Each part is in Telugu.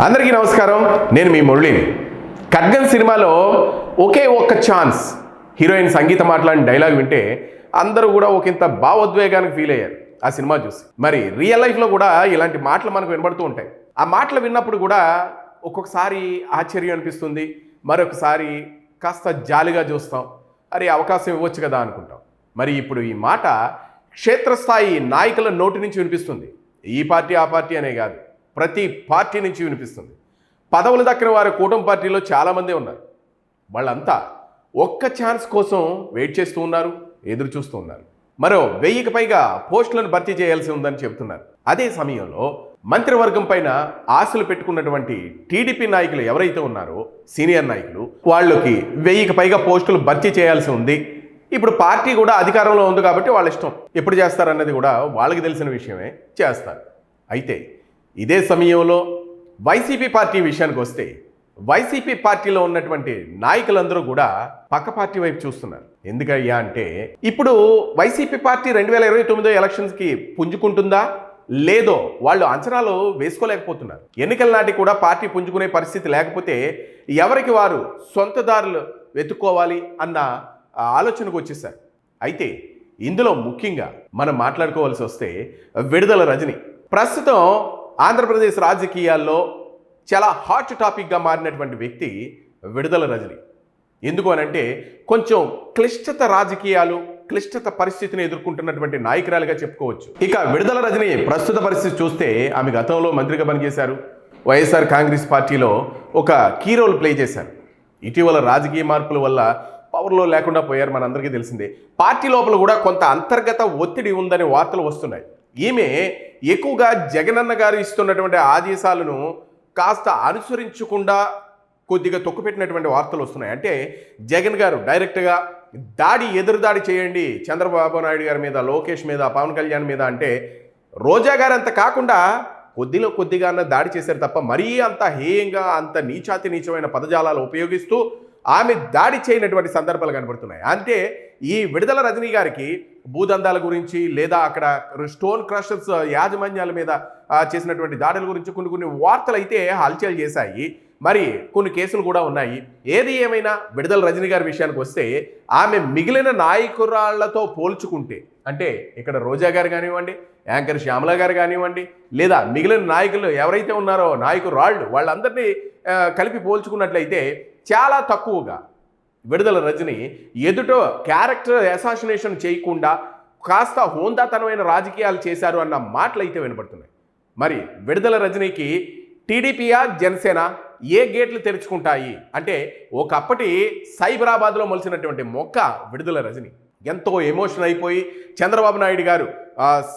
అందరికీ నమస్కారం. నేను మీ మురళిని. ఖడ్గం సినిమాలో ఒకే ఒక్క ఛాన్స్ హీరోయిన్ సంగీత మాట్లాడిన డైలాగ్ వింటే అందరూ కూడా ఒకంత భావోద్వేగానికి ఫీల్ అయ్యారు ఆ సినిమా చూసి. మరి రియల్ లైఫ్లో కూడా ఇలాంటి మాటలు మనకు వినబడుతూ ఉంటాయి. ఆ మాటలు విన్నప్పుడు కూడా ఒక్కొక్కసారి ఆశ్చర్యం అనిపిస్తుంది, మరొకసారి కాస్త జాలిగా చూస్తాం. అరే అవకాశం ఇవ్వచ్చు కదా అనుకుంటాం. మరి ఇప్పుడు ఈ మాట క్షేత్రస్థాయి నాయకుల నోటి నుంచి వినిపిస్తుంది. ఈ పార్టీ ఆ పార్టీ అనే కాదు, ప్రతి పార్టీ నుంచి వినిపిస్తుంది. పదవులు దక్కిన వారు కూటమి పార్టీలో చాలామంది ఉన్నారు. వాళ్ళంతా ఒక్క ఛాన్స్ కోసం వెయిట్ చేస్తూ ఉన్నారు, ఎదురు చూస్తూ ఉన్నారు. మరో 1000కి పైగా పోస్టులను భర్తీ చేయాల్సి ఉందని చెబుతున్నారు. అదే సమయంలో మంత్రివర్గం పైన ఆశలు పెట్టుకున్నటువంటి టీడీపీ నాయకులు ఎవరైతే ఉన్నారో సీనియర్ నాయకులు, వాళ్ళకి 1000కి పైగా పోస్టులు భర్తీ చేయాల్సి ఉంది. ఇప్పుడు పార్టీ కూడా అధికారంలో ఉంది కాబట్టి వాళ్ళ ఇష్టం, ఎప్పుడు చేస్తారన్నది కూడా వాళ్ళకి తెలిసిన విషయమే, చేస్తారు. అయితే ఇదే సమయంలో వైసీపీ పార్టీ విషయానికి వస్తే వైసీపీ పార్టీలో ఉన్నటువంటి నాయకులందరూ కూడా పక్క పార్టీ వైపు చూస్తున్నారు. ఎందుకయ్యా అంటే ఇప్పుడు వైసీపీ పార్టీ 2029 ఎలక్షన్స్కి పుంజుకుంటుందా లేదో వాళ్ళు అంచనాలు వేసుకోలేకపోతున్నారు. ఎన్నికల నాటి కూడా పార్టీ పుంజుకునే పరిస్థితి లేకపోతే ఎవరికి వారు సొంత దారులు వెతుక్కోవాలి అన్న ఆలోచనకు వచ్చేసారు. అయితే ఇందులో ముఖ్యంగా మనం మాట్లాడుకోవాల్సి వస్తే విడుదల రజని ప్రస్తుతం ఆంధ్రప్రదేశ్ రాజకీయాల్లో చాలా హాట్ టాపిక్గా మారినటువంటి వ్యక్తి విడుదల రజని. ఎందుకు అనంటే కొంచెం క్లిష్టత రాజకీయాలు, క్లిష్టత పరిస్థితిని ఎదుర్కొంటున్నటువంటి నాయకురాలుగా చెప్పుకోవచ్చు. ఇక విడుదల రజని ప్రస్తుత పరిస్థితి చూస్తే ఆమె గతంలో మంత్రిగా పనిచేశారు. వైఎస్ఆర్ కాంగ్రెస్ పార్టీలో ఒక కీ రోల్ ప్లే చేశారు. ఇటీవల రాజకీయ మార్పుల వల్ల పవర్లో లేకుండా పోయారు, మనందరికీ తెలిసిందే. పార్టీ లోపల కూడా కొంత అంతర్గత ఒత్తిడి ఉందనే వార్తలు వస్తున్నాయి. ఈమె ఎక్కువగా జగనన్న గారు ఇస్తున్నటువంటి ఆదేశాలను కాస్త అనుసరించకుండా కొద్దిగా తొక్కుపెట్టినటువంటి వార్తలు వస్తున్నాయి. అంటే జగన్ గారు డైరెక్ట్గా ఎదురుదాడి చేయండి చంద్రబాబు నాయుడు గారి మీద, లోకేష్ మీద, పవన్ కళ్యాణ్ మీద అంటే రోజా గారు అంత కాకుండా కొద్దిగా దాడి చేశారు తప్ప మరీ అంత హేయంగా, అంత నీచమైన పదజాలాలు ఉపయోగిస్తూ ఆమె దాడి చేయనటువంటి సందర్భాలు కనబడుతున్నాయి. అంటే ఈ విడుదల రజనీ గారికి భూదందాల గురించి లేదా అక్కడ స్టోన్ క్రషర్స్ యాజమాన్యాల మీద చేసినటువంటి దాడుల గురించి కొన్ని వార్తలు అయితే హల్చల్ చేశాయి. మరి కొన్ని కేసులు కూడా ఉన్నాయి. ఏది ఏమైనా విడుదల రజనీ గారి విషయానికి వస్తే ఆమె మిగిలిన నాయకురాళ్లతో పోల్చుకుంటే, అంటే ఇక్కడ రోజా గారు కానివ్వండి, యాంకర్ శ్యామల గారు కానివ్వండి, లేదా మిగిలిన నాయకులు ఎవరైతే ఉన్నారో నాయకురాళ్ళు, వాళ్ళందరినీ కలిపి పోల్చుకున్నట్లయితే చాలా తక్కువగా విడుదల రజని ఎదుట క్యారెక్టర్ అసాసినేషన్ చేయకుండా కాస్త హోందాతనమైన రాజకీయాలు చేశారు అన్న మాటలు అయితే వినపడుతున్నాయి. మరి విడుదల రజనీకి టీడీపీయా జనసేన ఏ గేట్లు తెరుచుకుంటాయి అంటే ఒకప్పటి సైబరాబాద్లో మొలిసినటువంటి మొక్క విడుదల రజని ఎంతో ఎమోషన్ అయిపోయి చంద్రబాబు నాయుడు గారు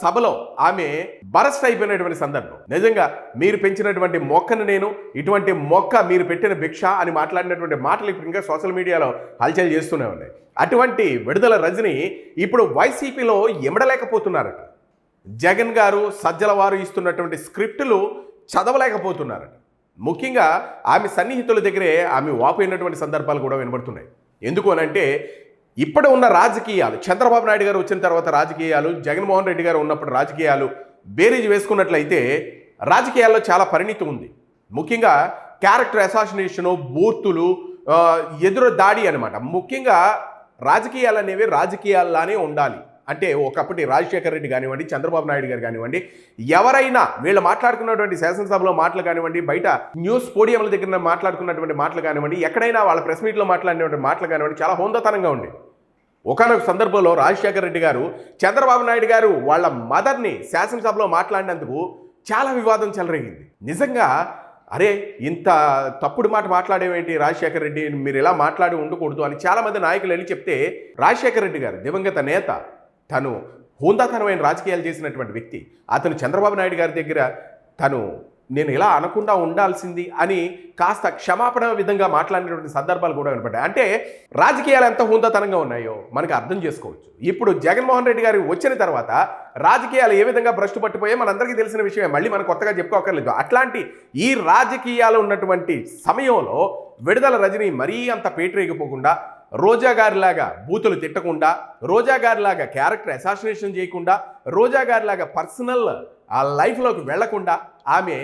సభలో ఆమె బరస్ట్ అయిపోయినటువంటి సందర్భం. నిజంగా మీరు పెంచినటువంటి మొక్కను నేను, ఇటువంటి మొక్క మీరు పెట్టిన భిక్ష అని మాట్లాడినటువంటి మాటలు ఇప్పుడు ఇంకా సోషల్ మీడియాలో హల్చల్ చేస్తూనే ఉన్నాయి. అటువంటి విడుదల రజని ఇప్పుడు వైసీపీలో ఎమడలేకపోతున్నారట. జగన్ గారు, సజ్జల వారు ఇస్తున్నటువంటి స్క్రిప్టులు చదవలేకపోతున్నారట. ముఖ్యంగా ఆమె సన్నిహితుల దగ్గరే ఆమె వాపోయినటువంటి సందర్భాలు కూడా వినబడుతున్నాయి. ఎందుకు అనంటే ఇప్పుడు ఉన్న రాజకీయాలు, చంద్రబాబు నాయుడు గారు వచ్చిన తర్వాత రాజకీయాలు, జగన్మోహన్ రెడ్డి గారు ఉన్నప్పుడు రాజకీయాలు బేరీజ్ వేసుకున్నట్లయితే రాజకీయాల్లో చాలా పరిణితి ఉంది. ముఖ్యంగా క్యారెక్టర్ అసాసినేషను, బూర్తులు, ఎదురు దాడి అనమాట. ముఖ్యంగా రాజకీయాలు అనేవి రాజకీయాల్లానే ఉండాలి. అంటే ఒకప్పటి రాజశేఖర్ రెడ్డి కానివ్వండి, చంద్రబాబు నాయుడు గారు కానివ్వండి, ఎవరైనా వీళ్ళు మాట్లాడుకున్నటువంటి శాసనసభలో మాటలు కానివ్వండి, బయట న్యూస్ పోడియంల దగ్గర మాట్లాడుకున్నటువంటి మాటలు కానివ్వండి, ఎక్కడైనా వాళ్ళ ప్రెస్ మీట్లో మాట్లాడినటువంటి మాటలు కానివ్వండి, చాలా హోందాతనంగా ఉండేవి. ఒకనొక సందర్భంలో రాజశేఖర్ రెడ్డి గారు చంద్రబాబు నాయుడు గారు వాళ్ళ మదర్ని శాసనసభలో మాట్లాడినందుకు చాలా వివాదం చెలరేగింది. నిజంగా అరే ఇంత తప్పుడు మాట మాట్లాడేవేంటి రాజశేఖర్ రెడ్డి, మీరు ఇలా మాట్లాడి ఉండకూడదు అని చాలామంది నాయకులు వెళ్ళి చెప్తే రాజశేఖర్ రెడ్డి గారు దివంగత నేత, తను హోందాతనమైన రాజకీయాలు చేసినటువంటి వ్యక్తి, అతను చంద్రబాబు నాయుడు గారి దగ్గర నేను ఇలా అనకుండా ఉండాల్సింది అని కాస్త క్షమాపణ విధంగా మాట్లాడినటువంటి సందర్భాలు కూడా వినపడ్డాయి. అంటే రాజకీయాలు ఎంత హోందాతనంగా ఉన్నాయో మనకు అర్థం చేసుకోవచ్చు. ఇప్పుడు జగన్మోహన్ రెడ్డి గారు వచ్చిన తర్వాత రాజకీయాలు ఏ విధంగా భ్రష్టు పట్టిపోయే మనందరికీ తెలిసిన విషయమే, మళ్ళీ మనం కొత్తగా చెప్పుకోకర్లేదు. అట్లాంటి ఈ రాజకీయాలు ఉన్నటువంటి సమయంలో విడుదల రజని మరీ అంత పేటరేగిపోకుండా, రోజా గారిలాగా బూతులు తిట్టకుండా, రోజా గారిలాగా క్యారెక్టర్ అసాసినేషన్ చేయకుండా, రోజా గారిలాగా పర్సనల్ ఆ లైఫ్లోకి వెళ్లకుండా ఆమె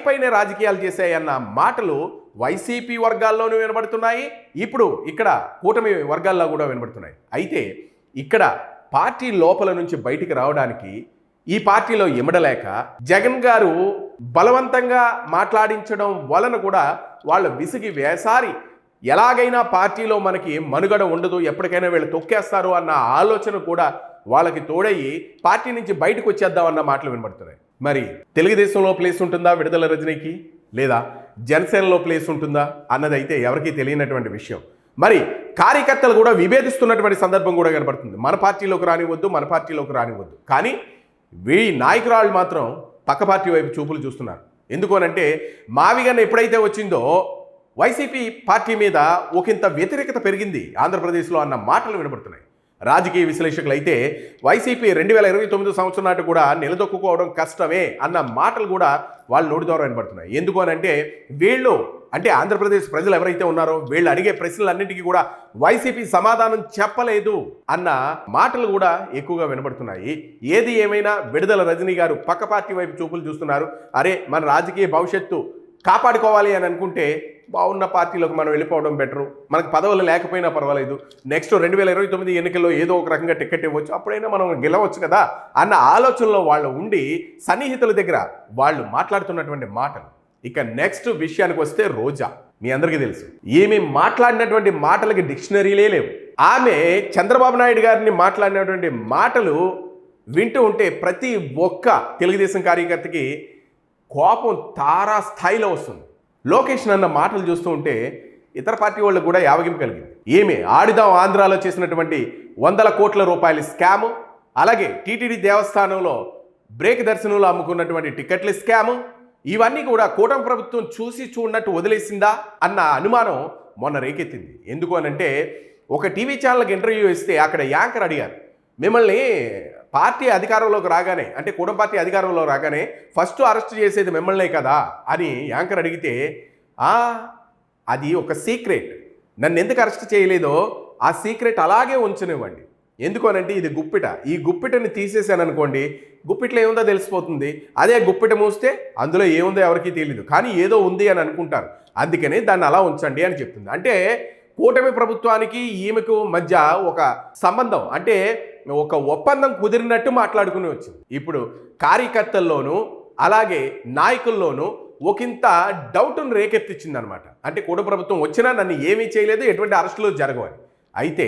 పైనే రాజకీయాలు చేశాయన్న మాటలు వైసీపీ వర్గాల్లోనూ వినబడుతున్నాయి, ఇప్పుడు ఇక్కడ కూటమి వర్గాల్లో కూడా వినబడుతున్నాయి. అయితే ఇక్కడ పార్టీ లోపల నుంచి బయటికి రావడానికి ఈ పార్టీలో ఇమడలేక జగన్ గారు బలవంతంగా మాట్లాడించడం వలన కూడా వాళ్ళ విసిగి వేసారి ఎలాగైనా పార్టీలో మనకి మనుగడ ఉండదు, ఎప్పటికైనా వీళ్ళు తొక్కేస్తారు అన్న ఆలోచన కూడా వాళ్ళకి తోడయ్యి పార్టీ నుంచి బయటకు వచ్చేద్దాం అన్న మాటలు వినబడుతున్నాయి. మరి తెలుగుదేశంలో ప్లేస్ ఉంటుందా విడుదల రజనీకి, లేదా జనసేనలో ప్లేస్ ఉంటుందా అన్నది అయితే ఎవరికీ తెలియనటువంటి విషయం. మరి కార్యకర్తలు కూడా విభేదిస్తున్నటువంటి సందర్భం కూడా కనబడుతుంది. మన పార్టీలోకి రానివద్దు. కానీ నాయకురాళ్ళు మాత్రం పక్క పార్టీ వైపు చూపులు చూస్తున్నారు. ఎందుకు అనంటే మావిగన్న ఎప్పుడైతే వచ్చిందో వైసీపీ పార్టీ మీద ఒకంత వ్యతిరేకత పెరిగింది ఆంధ్రప్రదేశ్లో అన్న మాటలు వినబడుతున్నాయి. రాజకీయ విశ్లేషకులు అయితే వైసీపీ 2029 సంవత్సరం నాటి కూడా నిలదొక్కుకోవడం కష్టమే అన్న మాటలు కూడా వాళ్ళ నోటి ద్వారా వినబడుతున్నాయి. ఎందుకు అనంటే వీళ్ళు అంటే ఆంధ్రప్రదేశ్ ప్రజలు ఎవరైతే ఉన్నారో వీళ్ళు అడిగే ప్రశ్నలన్నింటికీ కూడా వైసీపీ సమాధానం చెప్పలేదు అన్న మాటలు కూడా ఎక్కువగా వినబడుతున్నాయి. ఏది ఏమైనా విడుదల రజనీ గారు పక్క పార్టీ వైపు చూపులు చూస్తున్నారు. అరే మన రాజకీయ భవిష్యత్తు కాపాడుకోవాలి అని అనుకుంటే బాగున్న పార్టీలోకి మనం వెళ్ళిపోవడం బెటరు, మనకు పదవులు లేకపోయినా పర్వాలేదు, నెక్స్ట్ 2029 ఎన్నికల్లో ఏదో ఒక రకంగా టికెట్ ఇవ్వచ్చు, అప్పుడైనా మనం గెలవచ్చు కదా అన్న ఆలోచనలో వాళ్ళు ఉండి సన్నిహితుల దగ్గర వాళ్ళు మాట్లాడుతున్నటువంటి మాటలు. ఇక నెక్స్ట్ విషయానికి వస్తే రోజా, మీ అందరికీ తెలుసు ఈమె మాట్లాడినటువంటి మాటలకి డిక్షనరీలే లేవు. ఆమె చంద్రబాబు నాయుడు గారిని మాట్లాడినటువంటి మాటలు వింటూ ఉంటే ప్రతి ఒక్క తెలుగుదేశం కార్యకర్తకి కోపం తారా స్థాయిలో వస్తుంది. లోకేష్ అన్న మాటలు చూస్తూ ఉంటే ఇతర పార్టీ వాళ్ళకు కూడా యావగింపు కలిగింది. ఏమి ఆడిదాం ఆంధ్రాలో చేసినటువంటి 100 కోట్ల రూపాయల స్కాము, అలాగే టీటీడీ దేవస్థానంలో బ్రేక్ దర్శనంలో అమ్ముకున్నటువంటి టికెట్ల స్కాము, ఇవన్నీ కూడా కూటమి ప్రభుత్వం చూసి చూడనట్టు వదిలేసిందా అన్న అనుమానం మొన్న రేకెత్తింది. ఎందుకు అనంటే ఒక టీవీ ఛానల్కి ఇంటర్వ్యూ ఇస్తే అక్కడ యాంకర్ అడిగారు, మిమ్మల్ని పార్టీ అధికారంలోకి రాగానే అంటే కూటమి పార్టీ అధికారంలో రాగానే ఫస్ట్ అరెస్ట్ చేసేది మిమ్మల్నే కదా అని యాంకర్ అడిగితే అది ఒక సీక్రెట్, నన్ను ఎందుకు అరెస్ట్ చేయలేదో ఆ సీక్రెట్ అలాగే ఉంచనివ్వండి, ఎందుకు అనంటే ఇది గుప్పిట, ఈ గుప్పిటని తీసేసాను అనుకోండి గుప్పిట్లో ఏముందో తెలిసిపోతుంది, అదే గుప్పిట మూస్తే అందులో ఏముందో ఎవరికీ తెలియదు, కానీ ఏదో ఉంది అని అనుకుంటారు, అందుకనే దాన్ని అలా ఉంచండి అని చెప్తుంది. అంటే కూటమి ప్రభుత్వానికి ఈమెకు మధ్య ఒక సంబంధం అంటే ఒక ఒప్పందం కుదిరినట్టు మాట్లాడుకుని వచ్చింది. ఇప్పుడు కార్యకర్తల్లోనూ అలాగే నాయకుల్లోనూ ఒకంత డౌట్ను రేకెత్తిచ్చింది అనమాట. అంటే కూటమి ప్రభుత్వం వచ్చినా నన్ను ఏమీ చేయలేదు, ఎటువంటి అరెస్టులు జరగవని. అయితే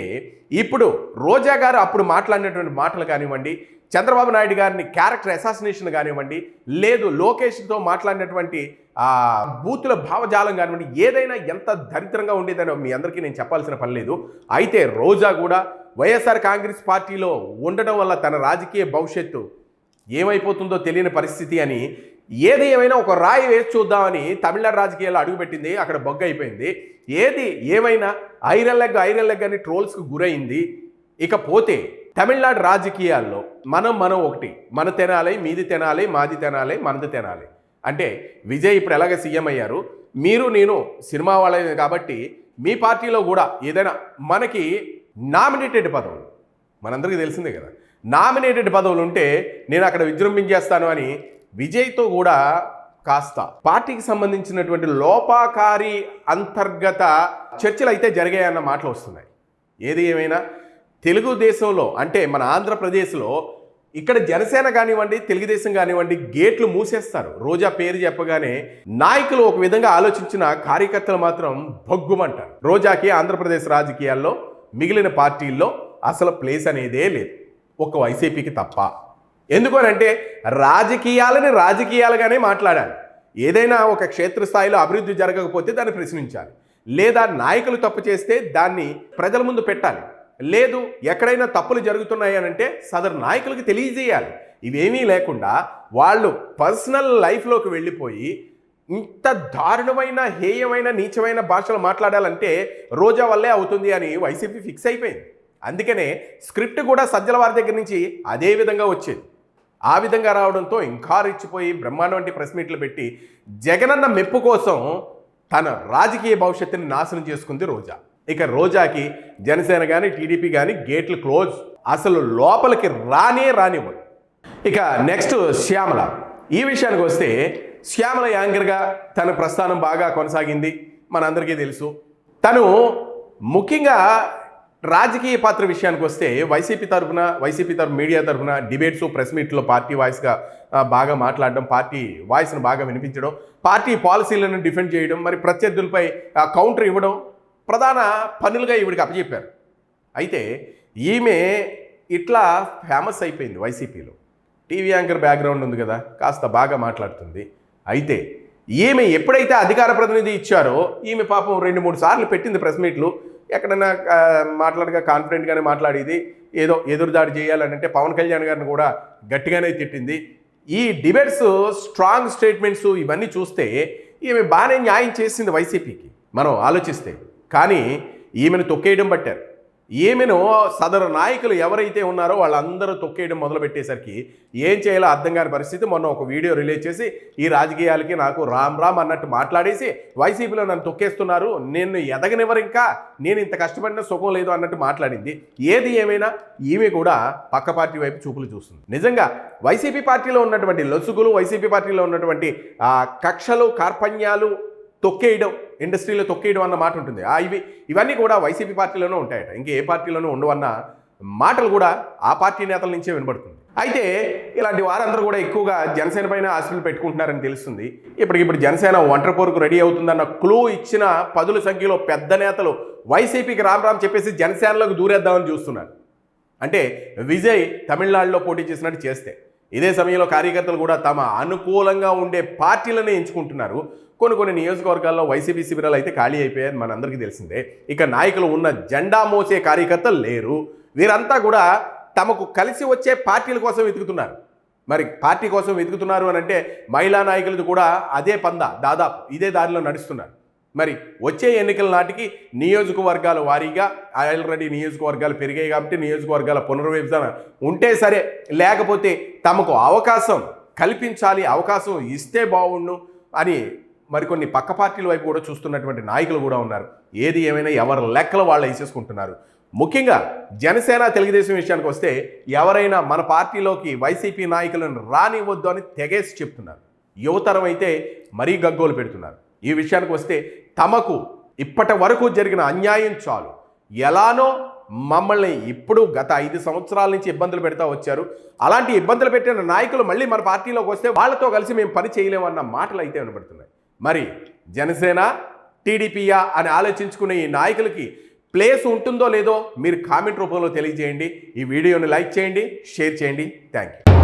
ఇప్పుడు రోజా గారు అప్పుడు మాట్లాడినటువంటి మాటలు కానివ్వండి, చంద్రబాబు నాయుడు గారిని క్యారెక్టర్ అసాసినేషన్ కానివ్వండి, లేదు లోకేష్తో మాట్లాడినటువంటి బూతుల భావజాలం కానివ్వండి, ఏదైనా ఎంత దరిద్రంగా ఉండేదని మీ అందరికీ నేను చెప్పాల్సిన పని లేదు. అయితే రోజా కూడా వైఎస్ఆర్ కాంగ్రెస్ పార్టీలో ఉండడం వల్ల తన రాజకీయ భవిష్యత్తు ఏమైపోతుందో తెలియని పరిస్థితి అని ఏది ఏమైనా ఒక రాయి వేసి చూద్దామని తమిళనాడు రాజకీయాల్లో అడుగుపెట్టింది, అక్కడ బొగ్గ అయిపోయింది. ఏది ఏమైనా ఐరన్ లెగ్ అని ట్రోల్స్కు గురైంది. ఇకపోతే తమిళనాడు రాజకీయాల్లో మనం ఒకటి, మన తినాలి, మీది తినాలి, మాది తినాలి, మనది తినాలి అంటే విజయ్ ఇప్పుడు ఎలాగ సీఎం అయ్యారు, మీరు నేను సినిమా వాళ్ళే కాబట్టి మీ పార్టీలో కూడా ఏదైనా మనకి నామినేటెడ్ పదవులు మనందరికీ తెలిసిందే కదా, నామినేటెడ్ పదవులు ఉంటే నేను అక్కడ విజృంభించేస్తాను అని విజయ్తో కూడా కాస్త పార్టీకి సంబంధించినటువంటి లోపాకారి అంతర్గత చర్చలు అయితే జరిగాయన్న మాటలు వస్తున్నాయి. ఏది ఏమైనా తెలుగుదేశంలో అంటే మన ఆంధ్రప్రదేశ్లో ఇక్కడ జనసేన కానివ్వండి, తెలుగుదేశం కానివ్వండి గేట్లు మూసేస్తారు. రోజా పేరు చెప్పగానే నాయకులు ఒక విధంగా ఆలోచించిన కార్యకర్తలు మాత్రం భగ్గుమంటారు. రోజాకి ఆంధ్రప్రదేశ్ రాజకీయాల్లో మిగిలిన పార్టీల్లో అసలు ప్లేస్ అనేదే లేదు, ఒక్క వైసీపీకి తప్ప. ఎందుకు అంటే రాజకీయాలని రాజకీయాలుగానే మాట్లాడాలి. ఏదైనా ఒక క్షేత్రస్థాయిలో అభివృద్ధి జరగకపోతే దాన్ని ప్రశ్నించాలి, లేదా నాయకులు తప్పు చేస్తే దాన్ని ప్రజల ముందు పెట్టాలి, లేదు ఎక్కడైనా తప్పులు జరుగుతున్నాయి అని అంటే సదరు నాయకులకు తెలియజేయాలి. ఇవేమీ లేకుండా వాళ్ళు పర్సనల్ లైఫ్లోకి వెళ్ళిపోయి ఇంత దారుణమైన హేయమైన నీచమైన భాషలు మాట్లాడాలంటే రోజా వల్లే అవుతుంది అని వైసీపీ ఫిక్స్ అయిపోయింది. అందుకనే స్క్రిప్ట్ కూడా సజ్జల వారి దగ్గర నుంచి అదే విధంగా వచ్చేది. ఆ విధంగా రావడంతో ఇంకా రెచ్చిపోయి బ్రహ్మాండం వంటి ప్రెస్ మీట్లు పెట్టి జగనన్న మెప్పు కోసం తన రాజకీయ భవిష్యత్తుని నాశనం చేసుకుంది రోజా. ఇక రోజాకి జనసేన కానీ టీడీపీ కానీ గేట్లు క్లోజ్, అసలు లోపలికి రానివ్వదు. ఇక నెక్స్ట్ శ్యామల, ఈ విషయానికి వస్తే శ్యామల యాంకర్గా తన ప్రస్థానం బాగా కొనసాగింది, మనందరికీ తెలుసు. తను ముఖ్యంగా రాజకీయ పాత్ర విషయానికి వస్తే వైసీపీ తరఫున మీడియా తరఫున డిబేట్స్, ప్రెస్ మీట్లో పార్టీ వాయిస్గా బాగా మాట్లాడడం, పార్టీ వాయిస్ను బాగా వినిపించడం, పార్టీ పాలసీలను డిఫెండ్ చేయడం, మరి ప్రత్యర్థులపై కౌంటర్ ఇవ్వడం ప్రధాన పనులుగా ఈవిడికి అప్పచెప్పారు. అయితే ఈమె ఇట్లా ఫేమస్ అయిపోయింది వైసీపీలో. టీవీ యాంకర్ బ్యాక్గ్రౌండ్ ఉంది కదా, కాస్త బాగా మాట్లాడుతుంది. అయితే ఈమె ఎప్పుడైతే అధికార ప్రతినిధి ఇచ్చారో ఈమె పాపం 2-3 సార్లు పెట్టింది ప్రెస్ మీట్లు. ఎక్కడైనా మాట్లాడగా కాన్ఫిడెంట్గానే మాట్లాడేది. ఏదో ఎదురుదాడి చేయాలనంటే పవన్ కళ్యాణ్ గారిని కూడా గట్టిగానే తిట్టింది. ఈ డిబేట్స్, స్ట్రాంగ్ స్టేట్మెంట్స్ ఇవన్నీ చూస్తే ఈమె బాగానే న్యాయం చేసింది వైసీపీకి మనం ఆలోచిస్తే. కానీ ఈమెను తొక్కేయడం పట్టారు. ఈమెను సదరు నాయకులు ఎవరైతే ఉన్నారో వాళ్ళందరూ తొక్కేయడం మొదలుపెట్టేసరికి ఏం చేయాలో అర్థం కాని పరిస్థితి. మొన్న ఒక వీడియో రిలీజ్ చేసి ఈ రాజకీయాలకి నాకు రామ్ రామ్ అన్నట్టు మాట్లాడేసి వైసీపీలో నన్ను తొక్కేస్తున్నారు, నేను ఎదగనివ్వరు, ఇంకా నేను ఇంత కష్టపడిన సుఖం లేదు అన్నట్టు మాట్లాడింది. ఏది ఏమైనా ఈమె కూడా పక్క పార్టీ వైపు చూపులు చూస్తుంది. నిజంగా వైసీపీ పార్టీలో ఉన్నటువంటి లొసుగులు, వైసీపీ పార్టీలో ఉన్నటువంటి కక్షలు, కార్పణ్యాలు, తొక్కేయడం, ఇండస్ట్రీలో తొక్కేయడం అన్న మాట ఉంటుంది. ఇవన్నీ కూడా వైసీపీ పార్టీలోనే ఉంటాయట, ఇంకే ఏ పార్టీలోనూ ఉండవన్న మాటలు కూడా ఆ పార్టీ నేతల నుంచే వినబడుతుంది. అయితే ఇలాంటి వారందరూ కూడా ఎక్కువగా జనసేన పైన ఆశలు పెట్టుకుంటున్నారని తెలుస్తుంది. ఇప్పటికిప్పుడు జనసేన ఒంటరి పోరుకు రెడీ అవుతుందన్న క్లూ ఇచ్చిన 10ల సంఖ్యలో పెద్ద నేతలు వైసీపీకి రామ్ రామ్ చెప్పేసి జనసేనలోకి దూరేద్దామని చూస్తున్నారు. అంటే విజయ్ తమిళనాడులో పోటీ చేసినట్టు చేస్తే, ఇదే సమయంలో కార్యకర్తలు కూడా తమ అనుకూలంగా ఉండే పార్టీలనే ఎంచుకుంటున్నారు. కొన్ని నియోజకవర్గాల్లో వైసీపీ శిబిరాలు అయితే ఖాళీ అయిపోయాయని మనందరికీ తెలిసిందే. ఇక నాయకులు ఉన్న జెండా మోసే కార్యకర్తలు లేరు. వీరంతా కూడా తమకు కలిసి వచ్చే పార్టీల కోసం వెతుకుతున్నారు. మరి పార్టీ కోసం వెతుకుతున్నారు అని అంటే మహిళా నాయకులది కూడా అదే పందా, దాదాపు ఇదే దారిలో నడుస్తున్నారు. మరి వచ్చే ఎన్నికల నాటికి నియోజకవర్గాల వారీగా ఆల్రెడీ నియోజకవర్గాలు పెరిగాయి కాబట్టి నియోజకవర్గాల పునర్విభజన ఉంటే సరే, లేకపోతే తమకు అవకాశం కల్పించాలి, అవకాశం ఇస్తే బాగుండు అని మరికొన్ని పక్క పార్టీల వైపు కూడా చూస్తున్నటువంటి నాయకులు కూడా ఉన్నారు. ఏది ఏమైనా ఎవరి లెక్కలు వాళ్ళు వేసేసుకుంటున్నారు. ముఖ్యంగా జనసేన, తెలుగుదేశం విషయానికి వస్తే ఎవరైనా మన పార్టీలోకి వైసీపీ నాయకులను రానివ్వద్దు అని తెగేసి చెప్తున్నారు. యువతరం అయితే మరీ గగ్గోలు పెడుతున్నారు. ఈ విషయానికి వస్తే తమకు ఇప్పటి వరకు జరిగిన అన్యాయం చాలు, ఎలానో మమ్మల్ని ఇప్పుడు గత 5 సంవత్సరాల నుంచి ఇబ్బందులు పెడతా వచ్చారు, అలాంటి ఇబ్బందులు పెట్టిన నాయకులు మళ్ళీ మన పార్టీలోకి వస్తే వాళ్ళతో కలిసి మేము పని చేయలేమన్న మాటలు అయితే వినబడుతున్నాయి. మరి జనసేన, టీడీపీయా అని ఆలోచించుకునే ఈ నాయకులకి ప్లేస్ ఉంటుందో లేదో మీరు కామెంట్ రూపంలో తెలియజేయండి. ఈ వీడియోని లైక్ చేయండి, షేర్ చేయండి. Thank you.